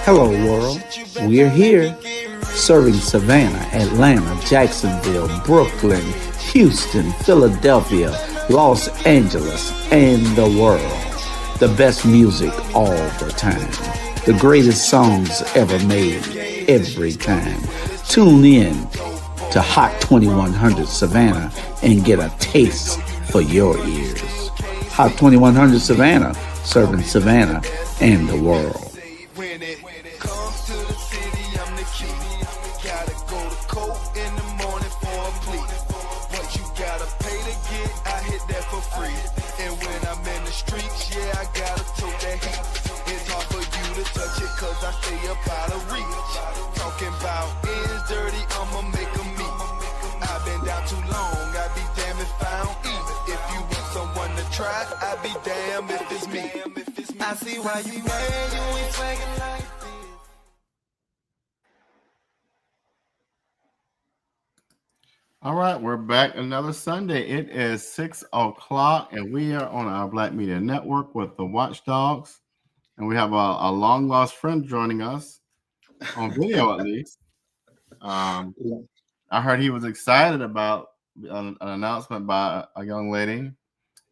Hello, world. We're here, serving Savannah, Atlanta, Jacksonville, Brooklyn, Houston, Philadelphia, Los Angeles, and the world. The best music all the time. The greatest songs ever made, every time. Tune in to Hot 2100 Savannah and get a taste for your ears. Hot 2100 Savannah, serving Savannah and the world. I'd be damned if it's me. I see why you mad, you ain't swagging like this. All right, we're back another Sunday. It is 6 o'clock, and we are on our Black Media Network with the Watchdogs. And we have a long-lost friend joining us, on video at least. I heard he was excited about an announcement by a young lady.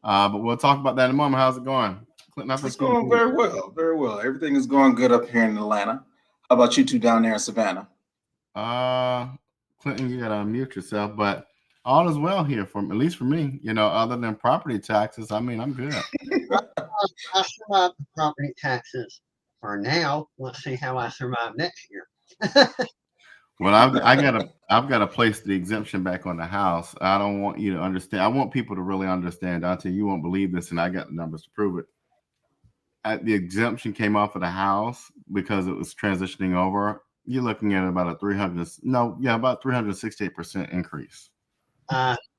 But we'll talk about that in a moment. How's it going? Clinton, it's going very well, very well. Everything is going good up here in Atlanta. How about you two down there in Savannah? Clinton, you gotta unmute yourself, but all is well here at least for me. You know, other than property taxes, I mean, I'm good. I survived the property taxes for now. Let's see how I survive next year. Well, I've got to place the exemption back on the house. I don't want you to understand. I want people to really understand. Dante, you won't believe this, and I got the numbers to prove it. The exemption came off of the house because it was transitioning over. You're looking at about a 368% increase.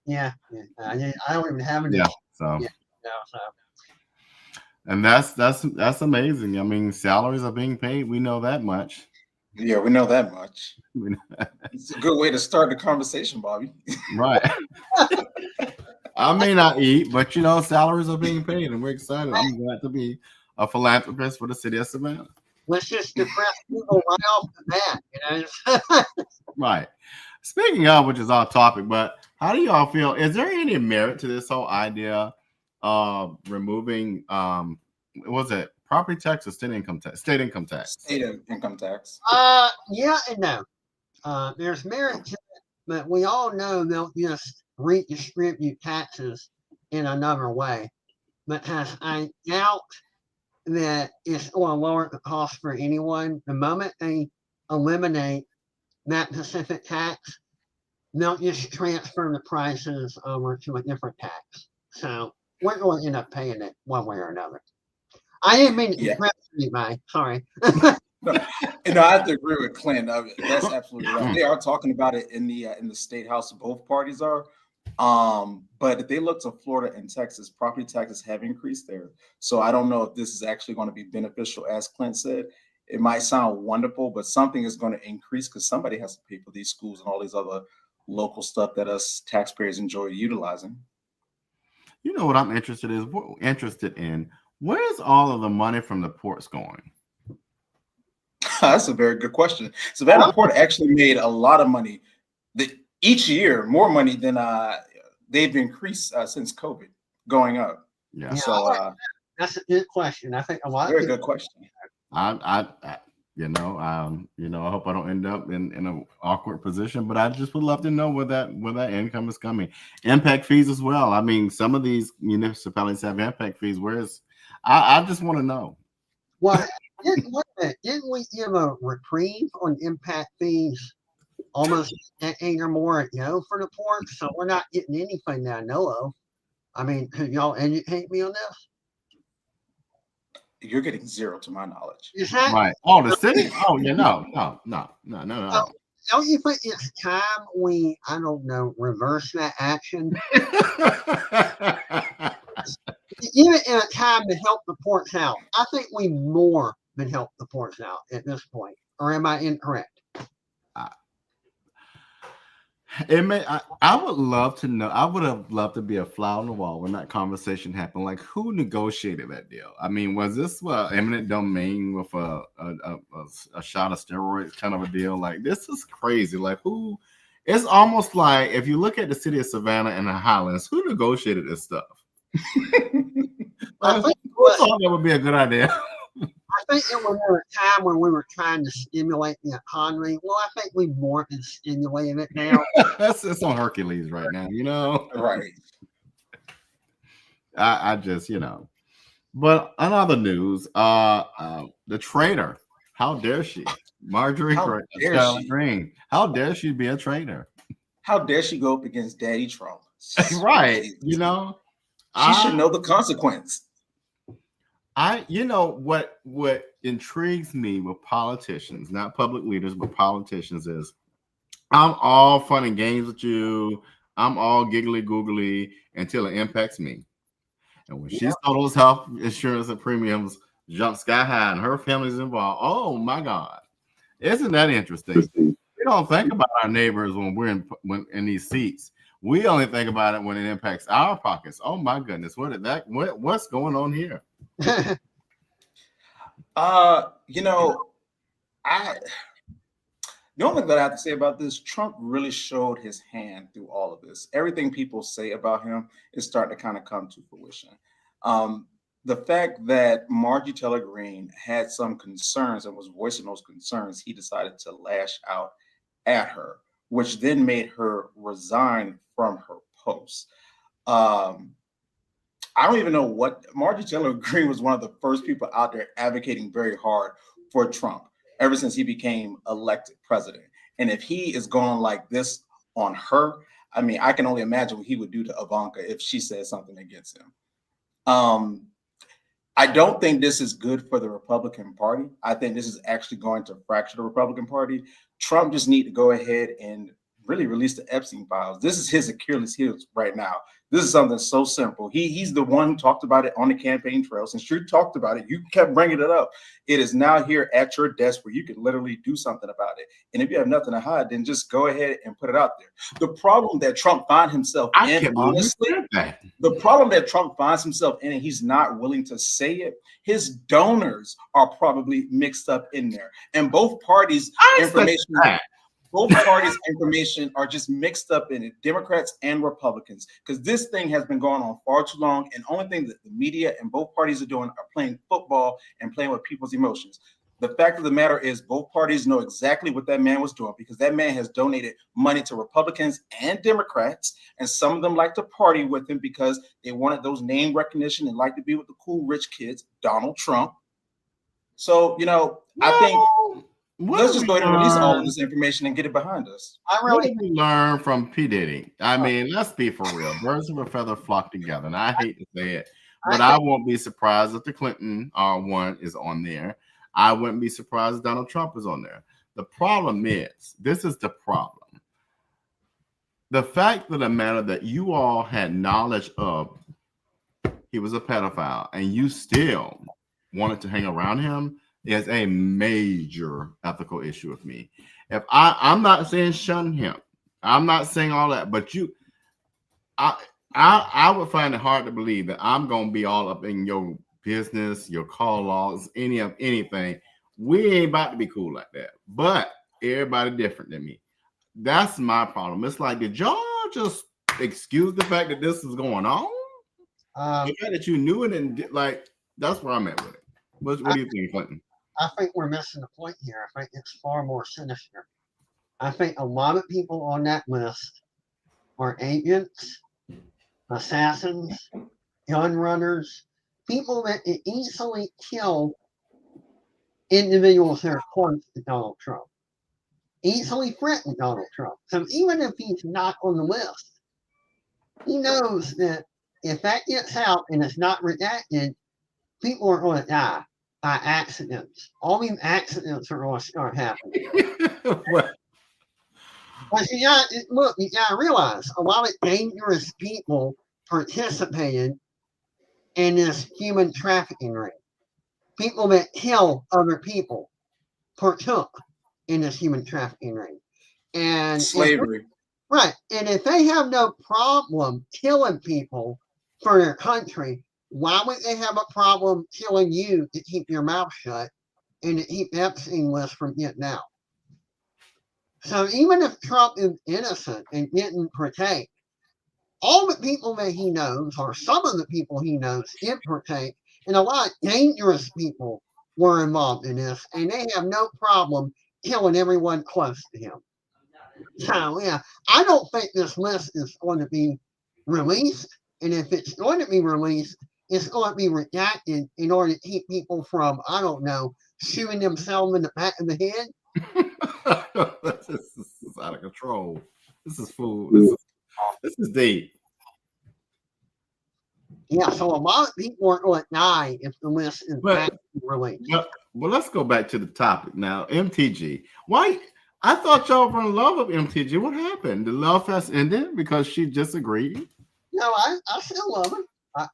Yeah. I don't even have any. Yeah. So. And that's amazing. I mean, salaries are being paid. We know that much. Yeah, we know that much. It's a good way to start the conversation, Bobby. Right. I may not eat, but you know, salaries are being paid, and we're excited. I'm glad to be a philanthropist for the city of Savannah. Let's just depress people right off the bat, you know. Right. Speaking of, which is off topic, but how do y'all feel? Is there any merit to this whole idea of removing was it property tax or state income tax? State income tax. State income tax. Yeah and no. There's merit to it, but we all know they'll just redistribute taxes in another way. Because I doubt that it's going to lower the cost for anyone. The moment they eliminate that specific tax, they'll just transfer the prices over to a different tax. So we're going to end up paying it one way or another. I didn't mean to depress anybody. Sorry. No, I have to agree with Clint. That's absolutely right. They are talking about it in the state house. Both parties are. But if they look to Florida and Texas, property taxes have increased there. So I don't know if this is actually going to be beneficial. As Clint said, it might sound wonderful, but something is going to increase because somebody has to pay for these schools and all these other local stuff that us taxpayers enjoy utilizing. You know what I'm interested in? Where's all of the money from the ports going? That's a very good question. Savannah Port actually made a lot of money each year, more money than they've increased since COVID going up. Yeah. So that's a good question. I think a lot. Very good question. I hope I don't end up in an awkward position, but I just would love to know where that income is coming. Impact fees as well. I mean, some of these municipalities have impact fees. I just want to know. Well, didn't we give a reprieve on impact fees almost a decade or more ago for the port? So we're not getting anything that I know of. I mean, could y'all educate me on this? You're getting zero to my knowledge. Is that right? Oh, the city? Oh, yeah, no. Don't you think it's time we, I don't know, reverse that action? Even in a time to help the ports out, I think we more than help the ports out at this point. Or am I incorrect? I would love to know. I would have loved to be a fly on the wall when that conversation happened. Like, who negotiated that deal? I mean, was this eminent domain with a shot of steroids kind of a deal? Like, this is crazy. Like, who? It's almost like if you look at the city of Savannah and the Highlands, who negotiated this stuff? I think Who thought that would be a good idea? I think it was a time when we were trying to stimulate the economy. Well, I think we more than stimulated it now. It's on Hercules right now, you know. Right. I just, you know. But on other news, the traitor. How dare she? Marjorie How dare Taylor she? Greene. How dare she be a traitor? How dare she go up against Daddy Trump? Right. You know, She should know the consequence. you know what intrigues me with politicians, not public leaders, but politicians, is I'm all fun and games with you. I'm all giggly googly until it impacts me. And when she saw those health insurance and premiums jump sky high and her family's involved, oh my God. Isn't that interesting? We don't think about our neighbors when we're in these seats. We only think about it when it impacts our pockets. Oh my goodness, what's going on here? You know, the only thing that I have to say about this, Trump really showed his hand through all of this. Everything people say about him is starting to kind of come to fruition. The fact that Margie Taylor Greene had some concerns and was voicing those concerns, he decided to lash out at her, which then made her resign from her post. I don't even know what Margie Taylor Greene was one of the first people out there advocating very hard for Trump ever since he became elected president. And if he is going like this on her, I mean, I can only imagine what he would do to Ivanka if she said something against him. I don't think this is good for the Republican Party. I think this is actually going to fracture the Republican Party. Trump just need to go ahead and really release the Epstein files. This is his Achilles heel right now. This is something so simple. He's the one who talked about it on the campaign trail. Since you talked about it, you kept bringing it up. It is now here at your desk where you can literally do something about it. And if you have nothing to hide, then just go ahead and put it out there. The problem that Trump finds himself in, honestly, the problem that Trump finds himself in, and he's not willing to say it, his donors are probably mixed up in there. And both parties' information. Both parties' information are just mixed up in it, Democrats and Republicans, because this thing has been going on far too long. And the only thing that the media and both parties are doing are playing football and playing with people's emotions. The fact of the matter is both parties know exactly what that man was doing, because that man has donated money to Republicans and Democrats. And some of them like to party with him because they wanted those name recognition and like to be with the cool rich kids, Donald Trump. So, you know, I think let's just go ahead and release all of this information and get it behind us. What did we learn from P. Diddy? I mean, let's be for real. Birds of a feather flock together. And I hate to say it, but I won't be surprised if the Clinton one is on there. I wouldn't be surprised if Donald Trump is on there. The problem is, this is the problem. The fact of the matter that you all had knowledge of he was a pedophile and you still wanted to hang around him is a major ethical issue with me. If I'm not saying shun him, I'm not saying all that, but I would find it hard to believe that I'm gonna be all up in your business, your call logs, anything. We ain't about to be cool like that. But everybody different than me. That's my problem. It's like, did y'all just excuse the fact that this is going on? The fact that you knew it and like that's where I'm at with it. What do you think, Clinton? I think we're missing the point here. I think it's far more sinister. I think a lot of people on that list are agents, assassins, gun runners, people that easily kill individuals that are close to Donald Trump, easily threaten Donald Trump. So even if he's not on the list, he knows that if that gets out and it's not redacted, people are going to die by accidents. All these accidents are going to start happening. But you gotta realize a lot of dangerous people participated in this human trafficking ring. People that kill other people partook in this human trafficking ring. And slavery. Right. And if they have no problem killing people for their country, why would they have a problem killing you to keep your mouth shut and to keep the Epstein list from getting out? So even if Trump is innocent and didn't partake, all the people that he knows, or some of the people he knows, did partake, and a lot of dangerous people were involved in this, and they have no problem killing everyone close to him. So yeah, I don't think this list is going to be released, and if it's going to be released, it's going to be redacted in order to keep people from, I don't know, shooting themselves in the back of the head. This is out of control. This is food. This is deep. Yeah, so a lot of people are going to die if the list is actually released. Well, let's go back to the topic now. MTG. Why? I thought y'all were in love with MTG. What happened? The love fest ended because she disagreed? No, I still love her.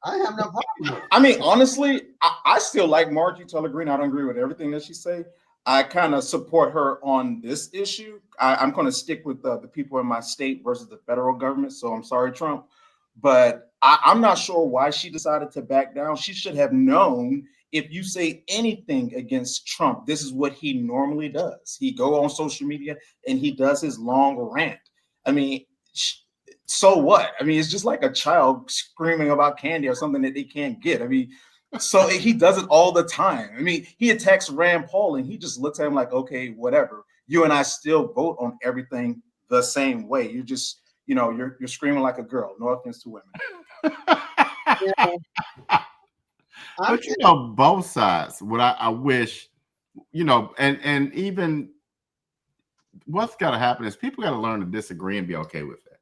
I have no problem with it. I mean, honestly, I still like Marjorie Taylor Greene. I don't agree with everything that she say. I kind of support her on this issue. I'm going to stick with the people in my state versus the federal government. So I'm sorry, Trump, but I'm not sure why she decided to back down. She should have known if you say anything against Trump, this is what he normally does. He go on social media and he does his long rant. I mean, so what? I mean, it's just like a child screaming about candy or something that they can't get. I mean, so he does it all the time. I mean, he attacks Rand Paul and he just looks at him like, okay, whatever. You and I still vote on everything the same way. You're just, you're screaming like a girl. No offense to women. But both sides. What I wish, and even what's got to happen is people got to learn to disagree and be okay with that.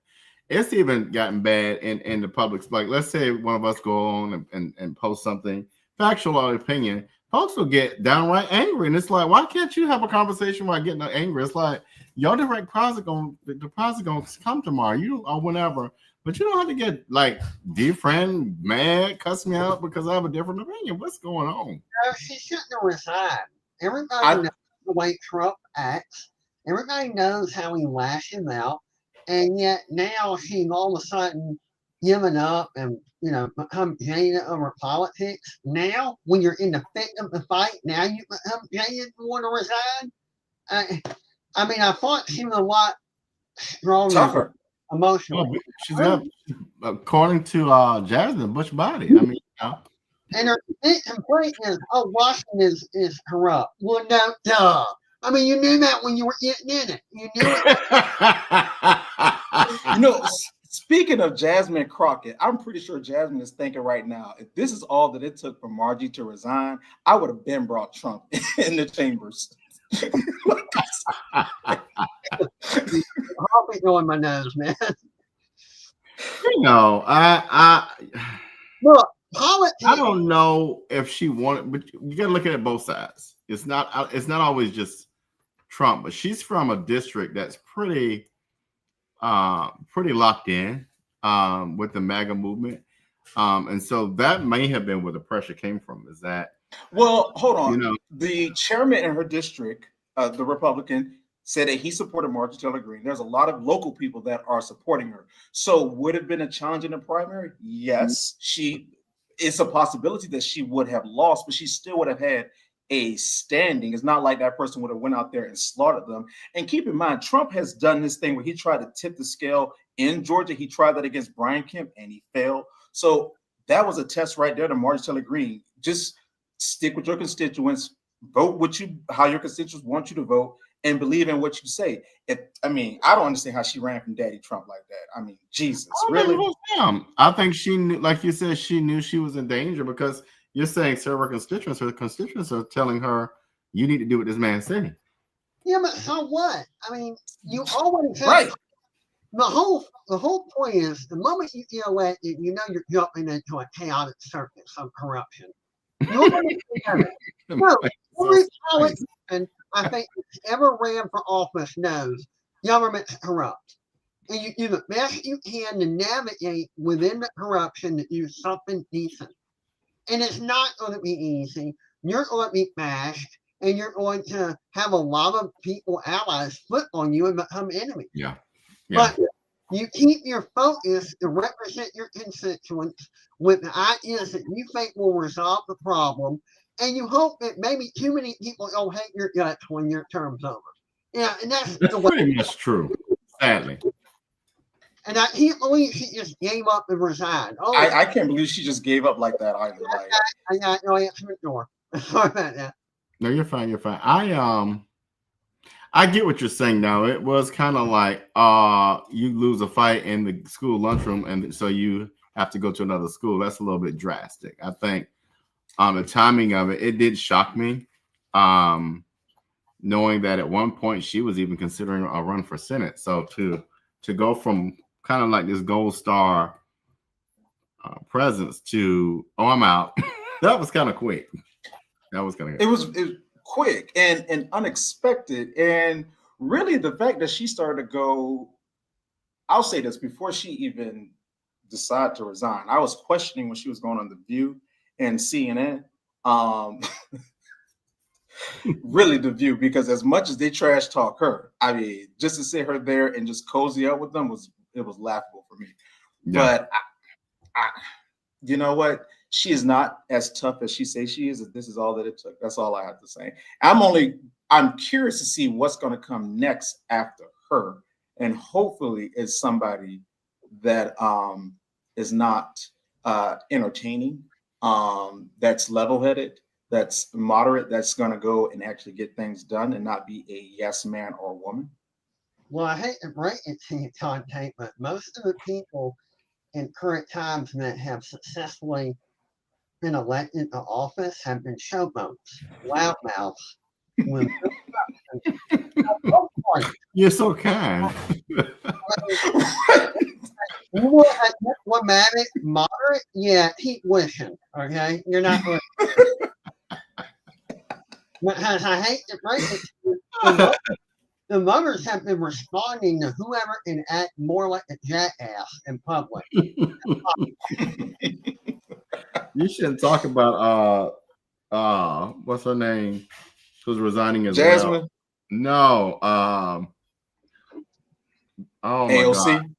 It's even gotten bad in the public. Like, let's say one of us go on and post something factual or opinion. Folks will get downright angry, and it's like, why can't you have a conversation without getting angry? It's like your direct deposit gonna come tomorrow, or whenever. But you don't have to get like dear friend mad, cuss me out because I have a different opinion. What's going on? No, she shouldn't have resigned. Everybody knows the way Trump acts. Everybody knows how he lashes out. And yet now she's all of a sudden giving up and, become jaded over politics. Now, when you're in the thick of the fight, now you become jaded and want to resign. I mean, I thought she was a lot stronger. Tougher. Emotional. Well, she's got, according to Jasmine, Bush body. I mean, and her big complaint is, Washington is corrupt. Well, no, duh. I mean, you knew that when you were getting in it. You knew it. Speaking of Jasmine Crockett, I'm pretty sure Jasmine is thinking right now, if this is all that it took for Margie to resign, I would have been brought Trump in the chambers. I'll be going my nose, man. I Look, politics. I don't know if she wanted, but you got to look at it both sides. It's not always just Trump, but she's from a district that's pretty locked in with the MAGA movement, and so that may have been where the pressure came from. Is that? Well, hold on. The chairman in her district, the Republican, said that he supported Marjorie Taylor Greene. There's a lot of local people that are supporting her. So would it have been a challenge in the primary? Yes. It's a possibility that she would have lost, but she still would have had a standing. It's not like that person would have went out there and slaughtered them. And keep in mind, Trump has done this thing where he tried to tip the scale in Georgia. He tried that against Brian Kemp and he failed. So that was a test right there to Marjorie Taylor Greene. Just stick with your constituents, vote how your constituents want you to vote, and believe in what you say. I don't understand how she ran from Daddy Trump like that. I mean, Jesus, really? I think she knew, like you said, she knew she was in danger because you're saying several constituents. Her constituents are telling her, you need to do what this man said. Yeah, but so what? I mean, you always have right. The whole point is the moment you feel that you're jumping into a chaotic circus of corruption. No, every politician I think that's ever ran for office knows government's corrupt. And you do the best you can to navigate within the corruption to do something decent. And it's not going to be easy. You're going to be bashed, and you're going to have a lot of people, allies, flip on you and become enemies. Yeah. But You keep your focus to represent your constituents with the ideas that you think will resolve the problem, and you hope that maybe too many people don't hate your guts when your term's over. Yeah, and that's That's the way. pretty much true, sadly. And I can't believe she just gave up and resigned. Oh, I can't believe she just gave up like that either. Like, I got no answer the door. Sorry about that. No, you're fine. You're fine. I get what you're saying now. It was kind of like you lose a fight in the school lunchroom, and so you have to go to another school. That's a little bit drastic. I think the timing of it did shock me. Knowing that at one point she was even considering a run for Senate. So to go from kind of like this gold star presence to I'm out, that was kind of quick. That was kind of it was quick and unexpected, and really the fact that she started to go. I'll say this before she even decided to resign. I was questioning when she was going on The View and CNN. Really The View, because as much as they trash talk her, I mean, just to sit her there and just cozy up with them was laughable for me. Yeah. But I, you know what? She is not as tough as she says she is. This is all that it took. That's all I have to say. I'm curious to see what's going to come next after her, and hopefully it's somebody that is not entertaining, that's level-headed, that's moderate, that's going to go and actually get things done and not be a yes man or woman. Well, I hate to break it to you, Conte, but most of the people in current times that have successfully been elected to office have been showboats, loudmouths. With You're so kind. You want a diplomatic, moderate? Yeah, keep wishing. Okay, you're not going. Because I hate to break it to you, the voters have been responding to whoever can act more like a jackass in public. You shouldn't talk about what's her name? Who's resigning as Jasmine? well? No. Oh my AOC? God.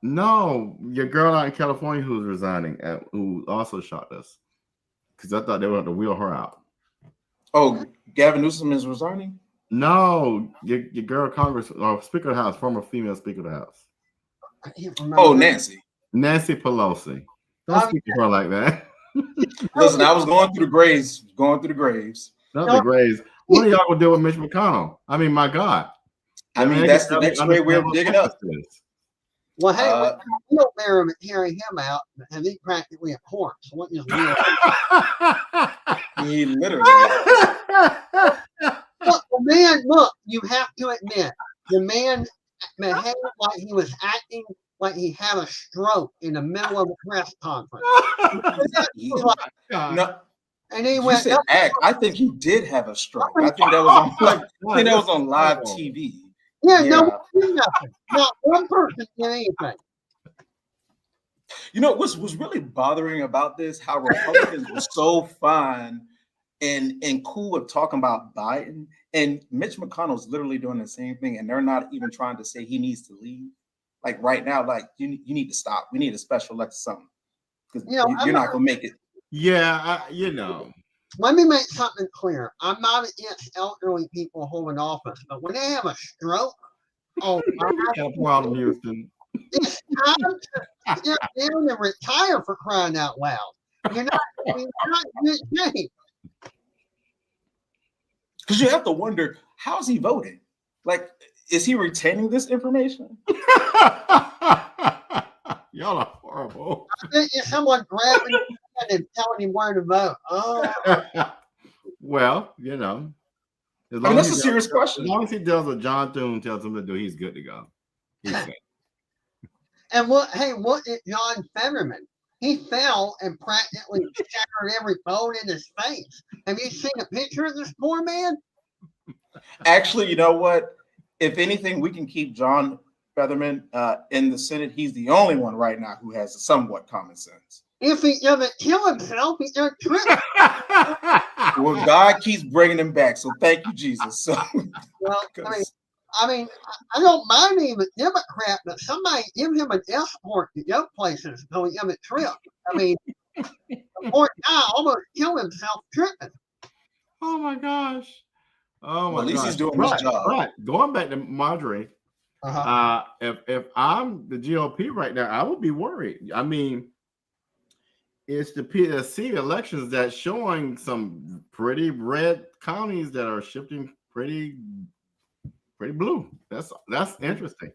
No, your girl out in California who's resigning, who also shocked us. Because I thought they were going to wheel her out. Oh, Gavin Newsom is resigning? No, your girl Congress or Speaker of the House, former female Speaker of the House. I can't remember. Oh, Nancy. Nancy Pelosi. Don't speak to her like that. Listen, I was going through the graves. Not the graves. What are y'all gonna do with Mitch McConnell? I mean, my God. I mean, that's the next way we're digging up. Well, hey, we don't bear him hearing him out, and he practically a corpse. What is real? He literally. Look, the man, you have to admit, the man behaved like he was acting like he had a stroke in the middle of a press conference. No, and he you went, said act. I think he did have a stroke. I think that was on live TV. yeah, no one did nothing. Not one person did anything. You know what's really bothering about this? How Republicans were so fine and cool with talking about Biden, and Mitch McConnell's literally doing the same thing, and they're not even trying to say he needs to leave. Like right now, like you need to stop. We need a special election something, because you're not gonna make it. Yeah, Let me make something clear. I'm not against elderly people holding office, but when they have a stroke, oh my got a problem, Houston. It's time to step down and retire, for crying out loud. You're not in good shape. Because you have to wonder, how's he voting? Like, is he retaining this information? Y'all are horrible. I think it's someone grabbing his hand and telling him where to vote. Oh, Well, you know. I mean, that's a serious question. As long as he does what John Thune tells him to do, he's good to go. He's good. and what did John Fetterman? He fell and practically shattered every bone in his face. Have you seen a picture of this poor man? Actually, you know what? If anything, we can keep John Fetterman in the Senate. He's the only one right now who has somewhat common sense. If he doesn't kill himself, he doesn't trip. Well, God keeps bringing him back, so thank you, Jesus. So, Well, I mean, I mean, I don't mind him a Democrat, but somebody give him an escort to go places so he have a trip. I mean, the poor guy almost killed himself tripping. Oh my gosh. Oh Well, my at least gosh. he's doing his job. Right. Going back to Marjorie, if I'm the GOP right now, I would be worried. I mean, it's the PSC elections that's showing some pretty red counties that are shifting pretty blue. That's interesting.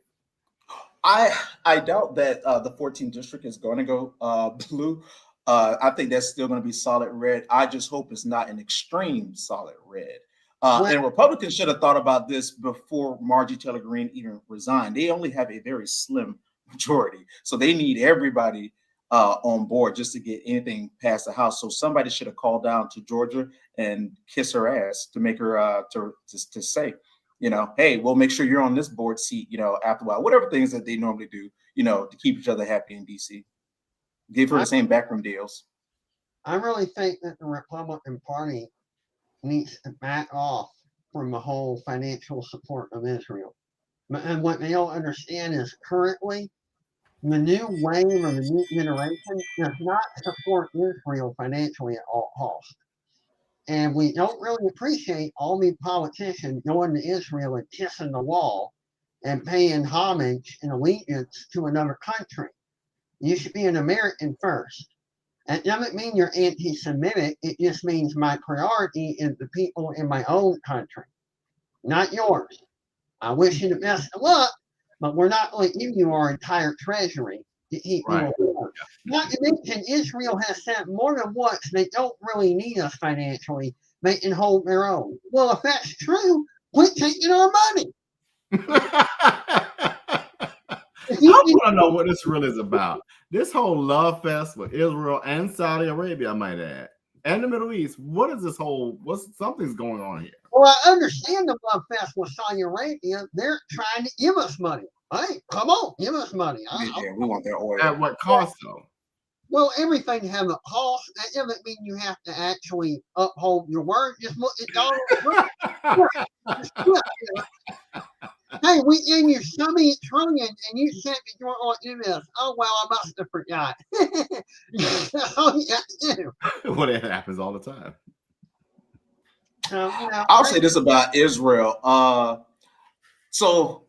I doubt that the 14th district is going to go blue. I think that's still going to be solid red. I just hope it's not an extreme solid red. And Republicans should have thought about this before Marjorie Taylor Greene even resigned. They only have a very slim majority, so they need everybody on board just to get anything past the House. So somebody should have called down to Georgia and kiss her ass to make her to say, you know, hey, we'll make sure you're on this board seat, you know, after a while, whatever things that they normally do, you know, to keep each other happy in DC. Give her the same backroom deals. I really think that the Republican Party needs to back off from the whole financial support of Israel. And what they don't understand is currently the new wave of the new generation does not support Israel financially at all costs. And we don't really appreciate all these politicians going to Israel and kissing the wall and paying homage and allegiance to another country. You should be an American first. That doesn't mean you're anti-Semitic. It just means my priority is the people in my own country, not yours. I wish you the best of luck, but we're not going to give you our entire treasury to keep you alive. Not to mention, Israel has said more than once they don't really need us financially. They can hold their own. Well, if that's true, quit taking our money. I want to know what this really is about. This whole love fest with Israel and Saudi Arabia, I might add, and the Middle East. What is this whole? Something's going on here? Well, I understand the love fest with Saudi Arabia. They're trying to give us money. Hey, come on, give us money. Yeah, we want their oil. At what cost, though? Well, everything has a cost. That doesn't mean you have to actually uphold your word. Just look at Donald Trump. Hey, we gave you $70 trillion and you said that you weren't going to do this. Oh, well, I must have forgot. That's all you got to do. Well, it happens all the time. I'll say this about Israel. So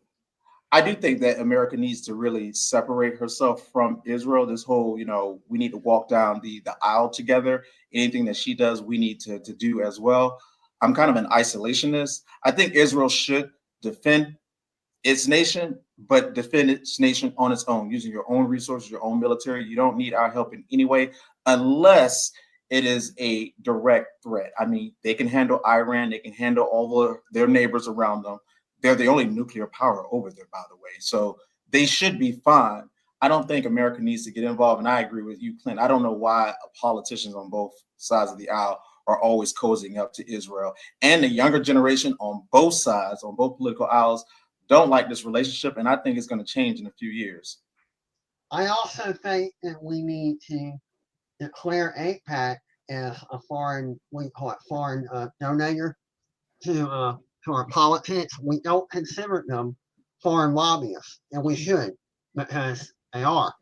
I do think that America needs to really separate herself from Israel. This whole, you know, we need to walk down the aisle together. Anything that she does, we need to do as well. I'm kind of an isolationist. I think Israel should defend its nation, but defend its nation on its own, using your own resources, your own military. You don't need our help in any way, unless it is a direct threat. I mean, they can handle Iran. They can handle all their neighbors around them. They're the only nuclear power over there, by the way. So they should be fine. I don't think America needs to get involved. And I agree with you, Clint. I don't know why politicians on both sides of the aisle are always cozying up to Israel. And the younger generation on both sides, on both political aisles, don't like this relationship. And I think it's going to change in a few years. I also think that we need to declare AIPAC as a foreign, we call it foreign donator to our politics. We don't consider them foreign lobbyists, and we should, because they are.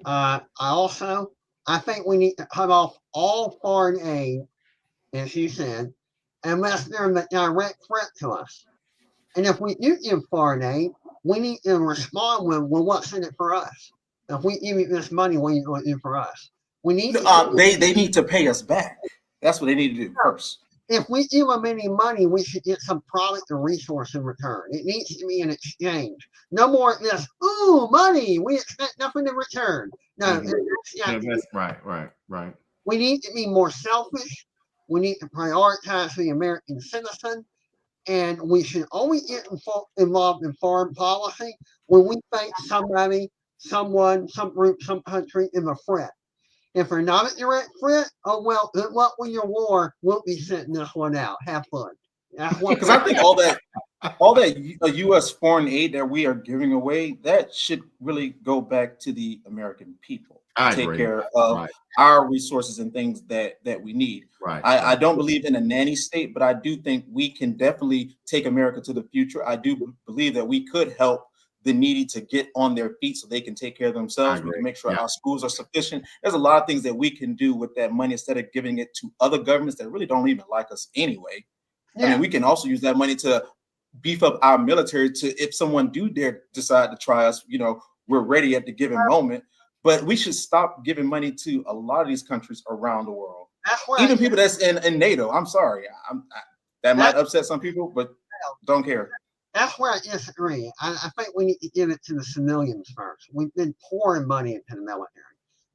I think we need to cut off all foreign aid, as you said, unless they're a direct threat to us. And if we do give foreign aid, we need to respond with, well, what's in it for us? If we give you this money, what are you going to do for us? We need they need to pay us back. That's what they need to do first. If we give them any money, we should get some product or resource in return. It needs to be an exchange. No more this, ooh, money. We expect nothing in return. No, that's right. We need to be more selfish. We need to prioritize the American citizen. And we should only get involved in foreign policy when we think somebody, someone, some group, some country is a threat. If we're not a direct threat, oh well, good luck with your war. We'll be sitting this one out. Have fun. Because I think all that U.S. foreign aid that we are giving away, that should really go back to the American people. I take agree. care of Right. our resources and things that we need. Right. I don't believe in a nanny state, but I do think we can definitely take America to the future. I do believe that we could help the needy to get on their feet so they can take care of I themselves. We agree. can make sure Yeah. our schools are sufficient. There's a lot of things that we can do with that money instead of giving it to other governments that really don't even like us anyway. I Yeah. mean, we can also use that money to beef up our military to, if someone do dare decide to try us, we're ready at the given moment. But we should stop giving money to a lot of these countries around the world. That's where Even people that's in NATO. I'm sorry. That might That- upset some people, but don't care. that's where I disagree. I think we need to give it to the civilians first. We've been pouring money into the military,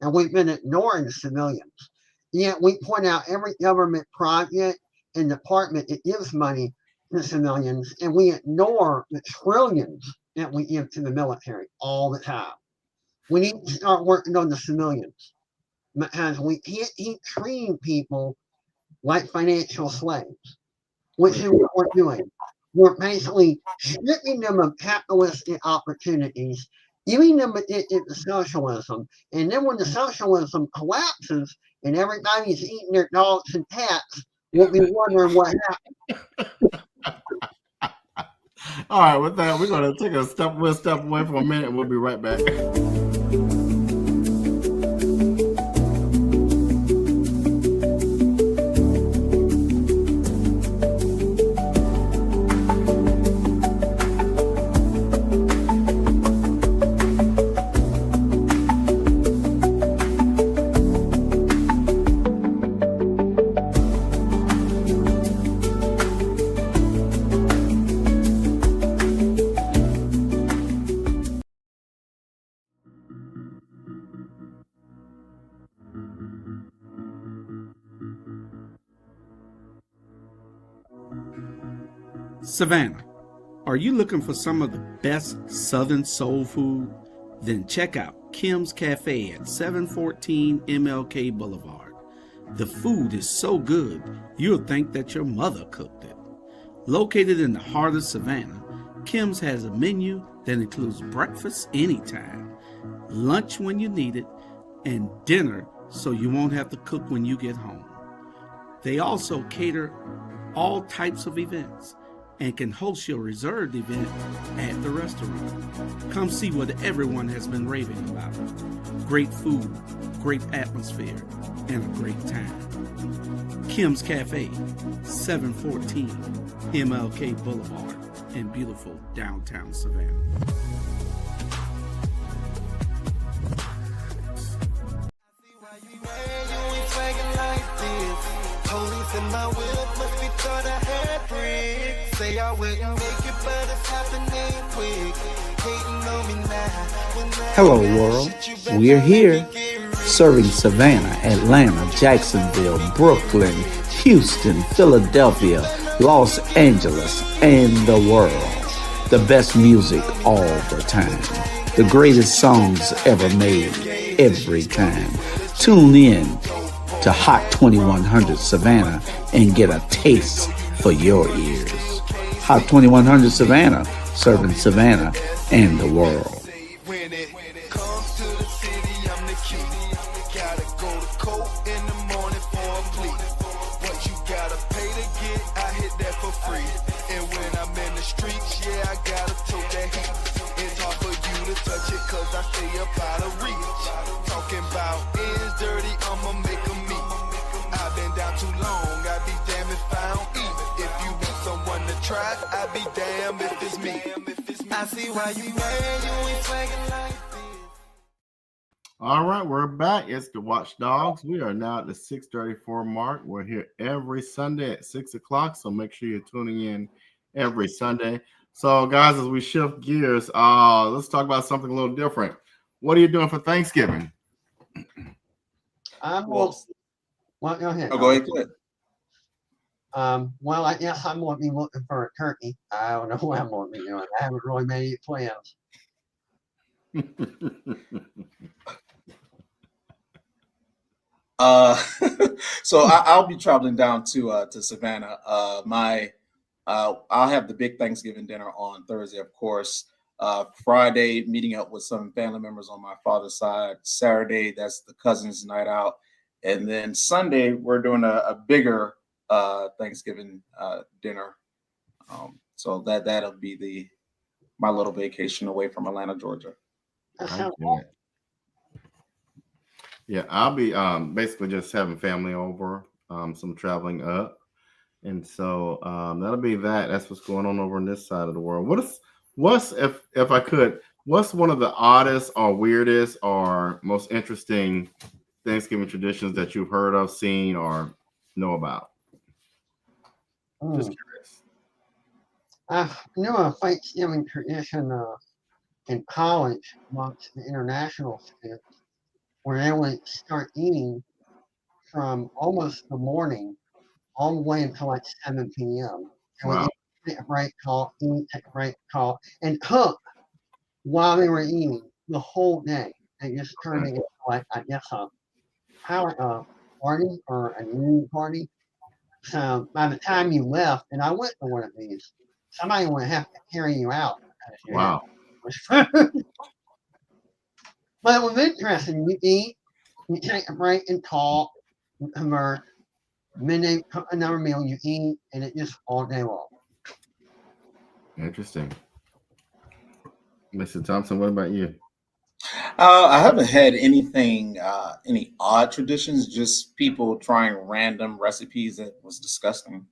and we've been ignoring the civilians. Yet we point out every government project and department that gives money to civilians, and we ignore the trillions that we give to the military all the time. We need to start working on the civilians because we can't keep treating people like financial slaves, which is what we're doing. We're basically stripping them of capitalistic opportunities, giving them addicted to socialism, and then when the socialism collapses and everybody's eating their dogs and cats, we'll be wondering what happened. All right, with that, we're going to take we'll step away for a minute and we'll be right back. Savannah, are you looking for some of the best Southern soul food? Then check out Kim's Cafe at 714 MLK Boulevard. The food is so good, you'll think that your mother cooked it. Located in the heart of Savannah, Kim's has a menu that includes breakfast anytime, lunch when you need it, and dinner so you won't have to cook when you get home. They also cater all types of events and can host your reserved event at the restaurant. Come see what everyone has been raving about. Great food, great atmosphere, and a great time. Kim's Cafe, 714 MLK Boulevard in beautiful downtown Savannah. Police in my whip must be thought I had bricks. Say I wouldn't make it, but it's happening quick. Hating on me now. Hello, world. We're here, serving Savannah, Atlanta, Jacksonville, Brooklyn, Houston, Philadelphia, Los Angeles, and the world. The best music all the time. The greatest songs ever made, every time. Tune in to Hot 2100 Savannah and get a taste for your ears. Hot 2100 Savannah, serving Savannah and the world. When it comes to the city, I'm the cutie. Gotta go to court in the morning for a plea. What you gotta pay to get, I hit that for free. And when I'm in the streets, yeah, I gotta tote that heat. It's hard for you to touch it, cause I stay up out of reach. Talking about ends dirty, I'ma make them meet. I've been down too long, I be damn if I don't eat. If you want someone to try, I be damn if it's me. I see why you mad, you ain't swagging like this. All right, we're back. It's the Watchdogs. We are now at the 6:34 mark. We're here every Sunday at 6 o'clock, so make sure you're tuning in every Sunday. So, guys, as we shift gears, let's talk about something a little different. What are you doing for Thanksgiving? Well, go ahead. Go ahead. Well, I guess I'm going to be looking for a turkey. I don't know what I'm going to be doing. I haven't really made any plans. So I'll be traveling down to Savannah. I'll have the big Thanksgiving dinner on Thursday, of course. Friday, meeting up with some family members on my father's side. Saturday, that's the cousins' night out. And then Sunday, we're doing a bigger Thanksgiving dinner. So that'll be my little vacation away from Atlanta, Georgia. That I sounds get it. Yeah, I'll be basically just having family over, some traveling up, and so that'll be that. That's what's going on over on this side of the world. What's if I could, what's one of the oddest or weirdest or most interesting Thanksgiving traditions that you've heard of, seen, or know about? Just Mm. curious. I knew a Thanksgiving tradition in college amongst the international students where they would start eating from almost the morning all the way until like 7 p.m. They would Wow. eat, take a break, talk, eat, take a break, talk, and cook while they were eating the whole day. They just turned it into like, I guess, a party or a union party. So by the time you left, and I went to one of these, somebody would have to carry you out because you had Wow. too much food. But it was interesting. You eat, you take a break and talk, you converse, and then they cook another meal, you eat, and it just all day long. Interesting. Mr. Thompson, what about you? I haven't had anything, any odd traditions, just people trying random recipes that was disgusting.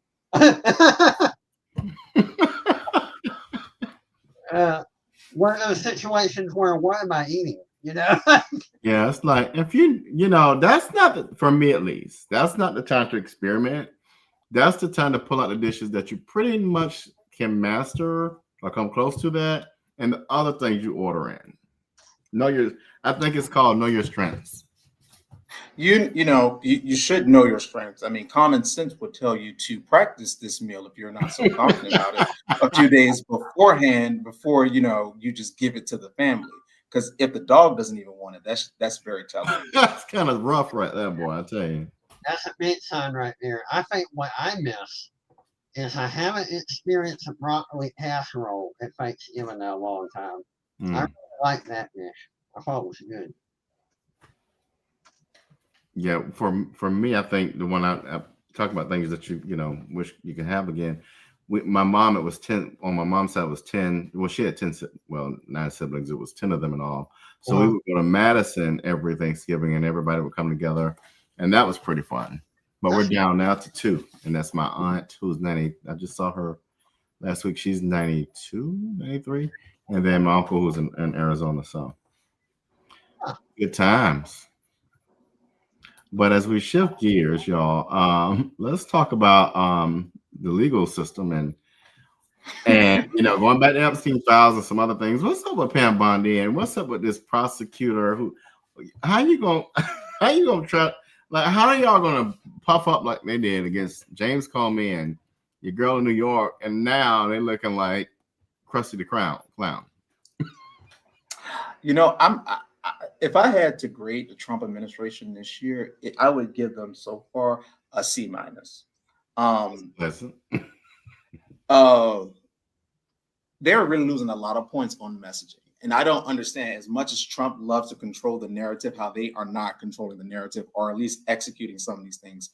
One of those situations where what am I eating? You know? Yeah, it's like if that's not for me at least. That's not the time to experiment. That's the time to pull out the dishes that you pretty much can master or come close to that, and the other things you order in. I think it's called know your strengths. You should know your strengths. I mean, common sense would tell you to practice this meal if you're not so confident about it a few days beforehand, before you just give it to the family. Because if the dog doesn't even want it, that's very telling. That's kind of rough right there, boy. I tell you. That's a big sign right there. I think what I miss is I haven't experienced a broccoli casserole at Thanksgiving in a long time. I Mm. really like that dish. I thought it was good. Yeah, for me, I think the one I talk about things that you wish you could have again. My mom, it was 10 on my mom's side. It was 10. Well, she had 10, well, 9 siblings. It was 10 of them in all. So we would go to Madison every Thanksgiving, and everybody would come together, and that was pretty fun. But we're down now to 2, and that's my aunt who's 90. I just saw her last week. She's 92, 93, and then my uncle who's in Arizona. So good times. But as we shift gears, y'all, let's talk about the legal system and going back to Epstein files and some other things. What's up with Pam Bondi and what's up with this prosecutor? How you gonna try? Like, how are y'all gonna puff up like they did against James Comey and your girl in New York, and now they're looking like Krusty the Clown? If I had to grade the Trump administration this year, I would give them so far a C minus. Listen. They're really losing a lot of points on messaging. And I don't understand, as much as Trump loves to control the narrative, how they are not controlling the narrative, or at least executing some of these things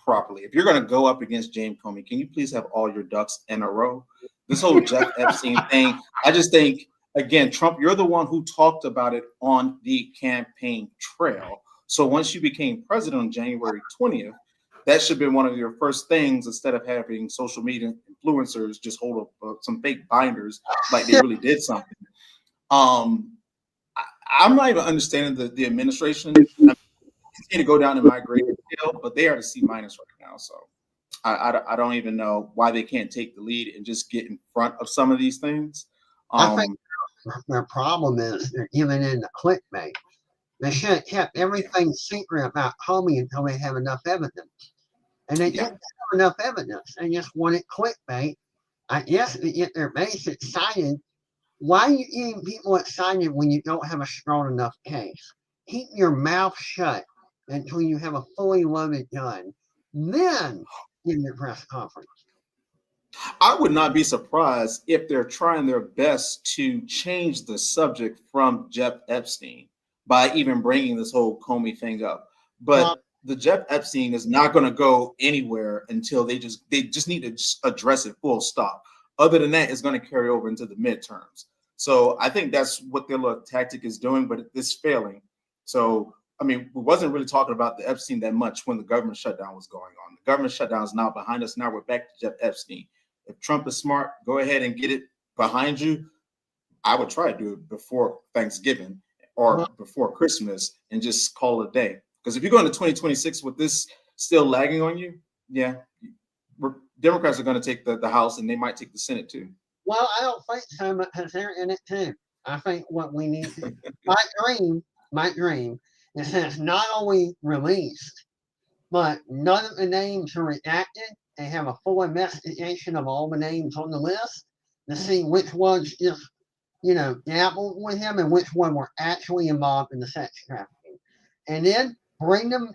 properly. If you're going to go up against James Comey, can you please have all your ducks in a row? This whole Jeff Epstein thing, I just think, again, Trump, you're the one who talked about it on the campaign trail. So once you became president on January 20th, that should have been one of your first things, instead of having social media influencers just hold up some fake binders like they really did something. I'm not even understanding the administration. It's going to go down in my grade scale, but they are the C minus right now. So I don't even know why they can't take the lead and just get in front of some of these things. I think their problem is they're giving in the clickbait. They should have kept everything secret about Comey until they have enough evidence. And they didn't have enough evidence. They just wanted clickbait. I guess to get their base excited. Why are you getting people excited when you don't have a strong enough case? Keep your mouth shut until you have a fully loaded gun. Then give your press conference. I would not be surprised if they're trying their best to change the subject from Jeff Epstein by even bringing this whole Comey thing up. Well, But the Jeff Epstein is not going to go anywhere until they just need to just address it full stop. Other than that, it's going to carry over into the midterms. So I think that's what their little tactic is doing, but it's failing. So I mean, we wasn't really talking about the Epstein that much when the government shutdown was going on. The government shutdown is now behind us. Now we're back to Jeff Epstein. If Trump is smart, go ahead and get it behind you. I would try to do it before Thanksgiving or before Christmas and just call it a day. Because if you go into 2026 with this still lagging on you, yeah, Democrats are going to take the House and they might take the Senate too. well, I don't think so, because they're in it too. I think what we need to, my dream, it says not only released, but none of the names are redacted. They have a full investigation of all the names on the list to see which ones just, dabbled with him and which one were actually involved in the sex trafficking. And then bring them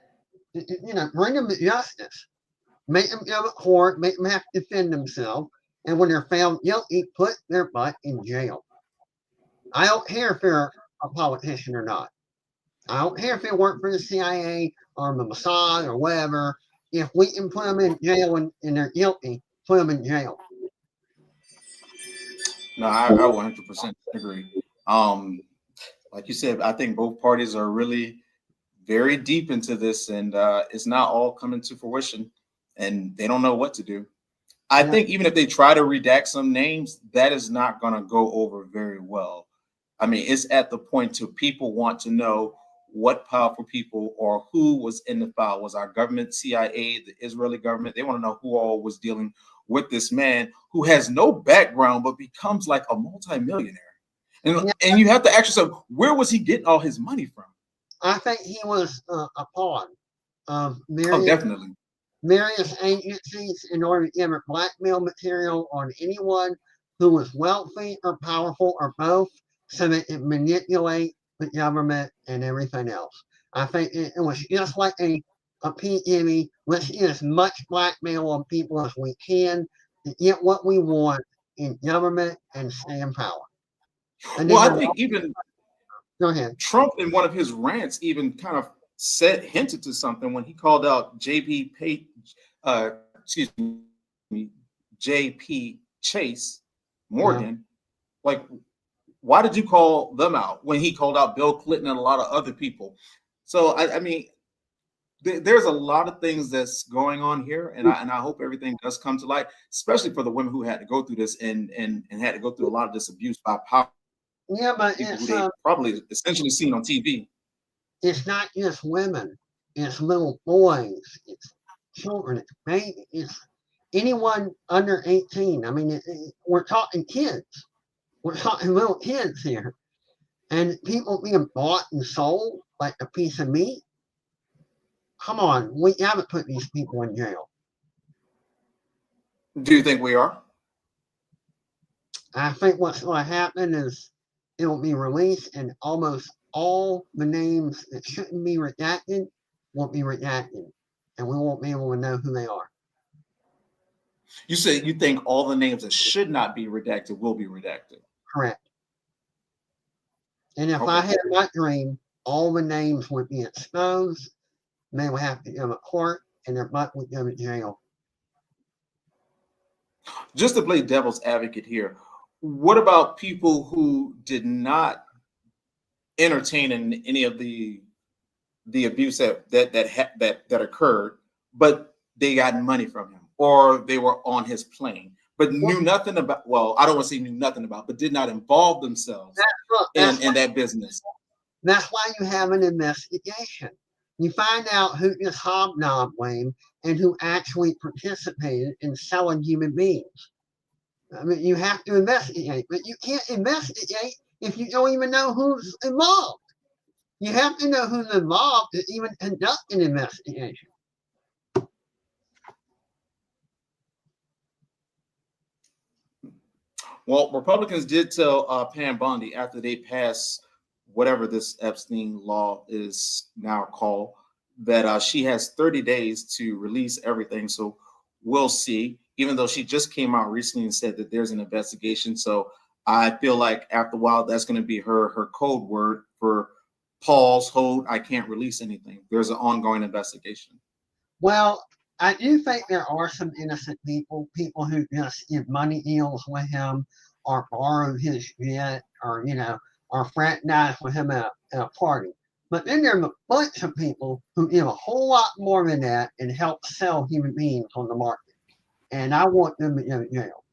to justice. Make them go to court, make them have to defend themselves. And when they're found guilty, put their butt in jail. I don't care if they're a politician or not. I don't care if they work for the CIA or the Mossad or whatever. If we can put them in jail and they're guilty, put them in jail. No, I 100% agree. Like you said, I think both parties are really very deep into this, and it's not all coming to fruition, and they don't know what to do. I think even if they try to redact some names, that is not going to go over very well. I mean, it's at the point to people want to know what powerful people or who was in the file. Was our government, CIA, the Israeli government? They want to know who all was dealing with this man who has no background but becomes like a multimillionaire. And you have to ask yourself, where was he getting all his money from? I think he was a pawn of definitely. various agencies in order to give blackmail material on anyone who was wealthy or powerful or both, so they could manipulate the government and everything else. I think it was just like a PME. Let's get as much blackmail on people as we can to get what we want in government and stay in power. And I think even go ahead. Trump in one of his rants even kind of hinted to something when he called out JP Chase Morgan. Like, why did you call them out when he called out Bill Clinton and a lot of other people? So I mean, there's a lot of things that's going on here, and I hope everything does come to light, especially for the women who had to go through this and had to go through a lot of this abuse by power. Yeah, but People it's who they probably essentially seen on TV. It's not just women; it's little boys, it's children, it's babies, it's anyone under 18. I mean, we're talking kids. We're talking little kids here, and people being bought and sold like a piece of meat. Come on, we haven't put these people in jail. Do you think we are? I think what's going to happen is it will be released, and almost all the names that shouldn't be redacted will be redacted, and we won't be able to know who they are. You say you think all the names that should not be redacted will be redacted? Correct. And if I had my dream, all the names would be exposed. They would have to go to court, and their butt would go to jail. Just to play devil's advocate here, what about people who did not entertain in any of the abuse that occurred, but they got money from him, or they were on his plane, but knew nothing about? Well, I don't want to say knew nothing about, but did not involve themselves in that business. That's why you have an investigation. You find out who just hobnobbed with him and who actually participated in selling human beings. I mean, you have to investigate, but you can't investigate if you don't even know who's involved. You have to know who's involved to even conduct an investigation. Well, Republicans did tell Pam Bondi after they passed whatever this Epstein law is now called, that she has 30 days to release everything. So we'll see. even though she just came out recently and said that there's an investigation. So I feel like after a while, that's going to be her code word for pause, hold, I can't release anything. There's an ongoing investigation. Well, I do think there are some innocent people who just did money deals with him or borrowed his jet or, or fraternized with him at a party. But then there are a bunch of people who did a whole lot more than that and help sell human beings on the market. And I want them to go to jail.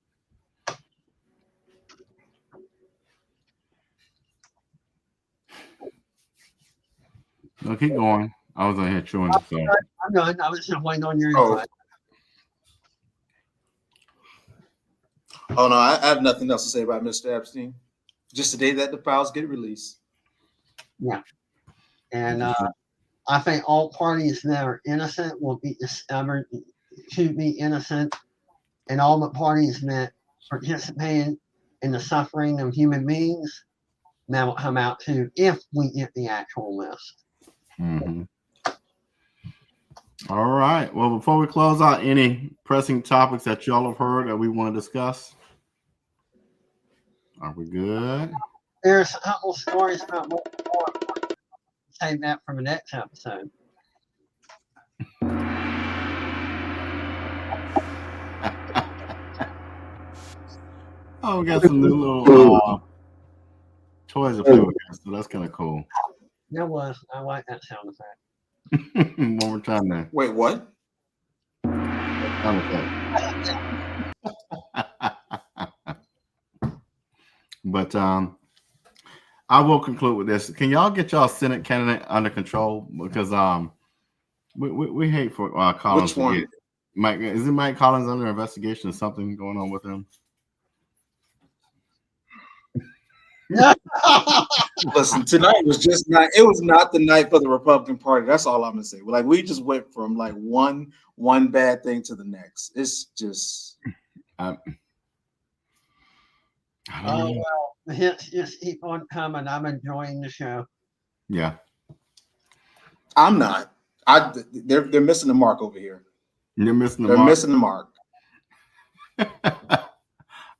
No, keep going. I was on here chewing. So. I'm done. I was just waiting on your Oh. input. Oh no, I have nothing else to say about Mr. Epstein. Just the day that the files get released. Yeah. And I think all parties that are innocent will be discovered to be innocent, and all the parties that participated in the suffering of human beings that will come out too if we get the actual list. Mm-hmm. All right. Well, before we close out, any pressing topics that y'all have heard that we want to discuss? Are we good? There's a couple stories about what more. Save that for the next episode. Oh, we got some new little toys to play with, so that's kind of cool. There was. I like that sound effect. One more time now. Wait, what? Sound effect. But I will conclude with this. Can y'all get y'all Senate candidate under control? Because we hate for Collins. Which one? Mike, isn't Mike Collins under investigation or something going on with him? Listen, tonight was just not. It was not the night for the Republican Party. That's all I'm gonna say. Like we just went from like one bad thing to the next. It's just. Oh well, the hits just keep on coming. I'm enjoying the show. Yeah, I'm not. They're missing the mark over here. You're missing the They're mark. missing the mark.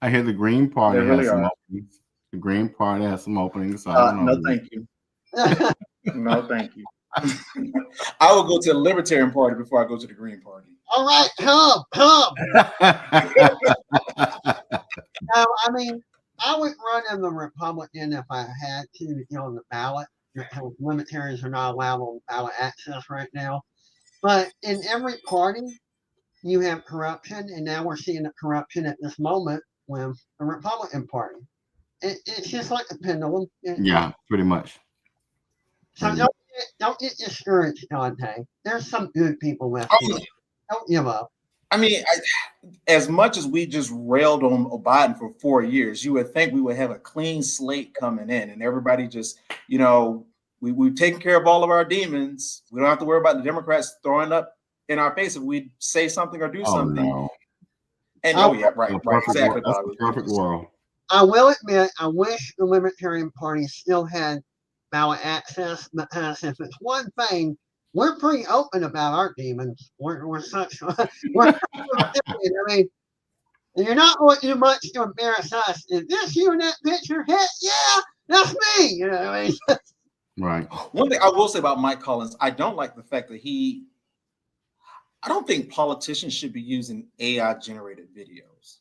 I hear the Green Party They really has some are. openings. The Green Party has some openings. So I don't know. No, thank you. No, thank you. I will go to the Libertarian Party before I go to the Green Party. All right, come. No, I mean, I would run in the Republican if I had to on the ballot. Libertarians are not allowed on ballot access right now. But in every party, you have corruption, and now we're seeing the corruption at this moment with the Republican Party. It's just like a pendulum. Yeah, pretty much. So don't get discouraged, Dante. There's some good people left here. Don't give up. I mean, as much as we just railed on Biden for 4 years, you would think we would have a clean slate coming in, and everybody just, we've taken care of all of our demons. We don't have to worry about the Democrats throwing up in our face if we say something or do something. No. And right, exactly. That's the perfect world. I will admit, I wish the Libertarian Party still had ballot access, because if it's one thing, we're pretty open about our demons. We're such. I mean, you're not going to do much to embarrass us. Is this you in that picture? Heck yeah, that's me. I mean. Right. One thing I will say about Mike Collins, I don't like the fact that I don't think politicians should be using AI generated videos.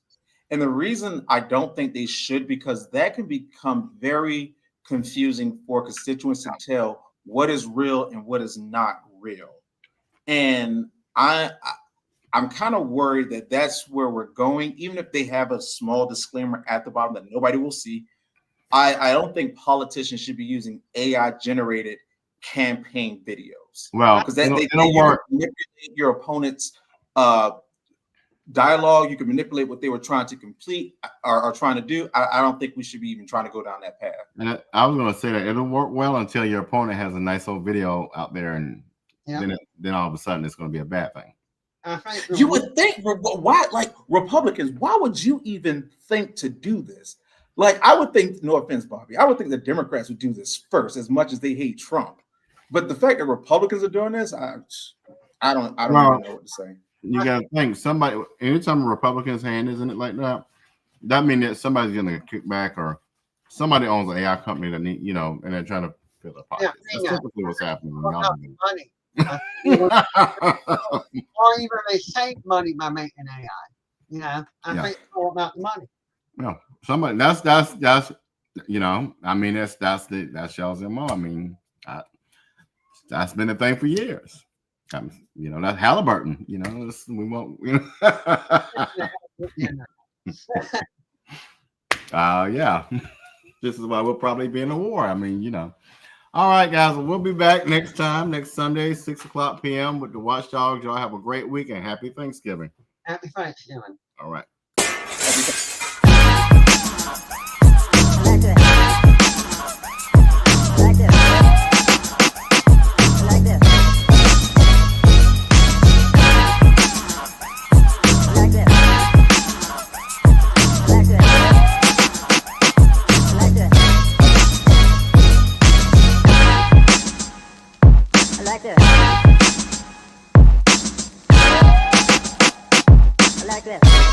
And the reason I don't think they should, because that can become very confusing for constituents to tell what is real and what is not real. And I'm kind of worried that that's where we're going, even if they have a small disclaimer at the bottom that nobody will see. I don't think politicians should be using AI generated campaign videos. Well, because they manipulate your opponent's dialogue. You can manipulate what they were trying to complete or trying to do. I don't think we should be even trying to go down that path. And I was going to say that it'll work well until your opponent has a nice old video out there, and then all of a sudden it's going to be a bad thing. You would think, why, like Republicans, why would you even think to do this? Like, I would think, no offense, Bobby, I would think the Democrats would do this first, as much as they hate Trump. But the fact that Republicans are doing this, I don't even know what to say. you got to think somebody. Anytime a Republican's hand is in it like that, that means that somebody's getting a kickback or somebody owns an AI company that need, and they're trying to fill their pockets. That's typically what's happening. Money. Or even they save money by making AI. I think it's all about the money. Yeah, somebody that's that's Shell's MO. I mean, that's been a thing for years. That's Halliburton. We won't. Yeah. This is why we'll probably be in a war. I mean, All right, guys. We'll be back next Sunday, 6:00 p.m. with the Watchdogs. Y'all have a great week and happy Thanksgiving. Happy Thanksgiving. All right. Like this.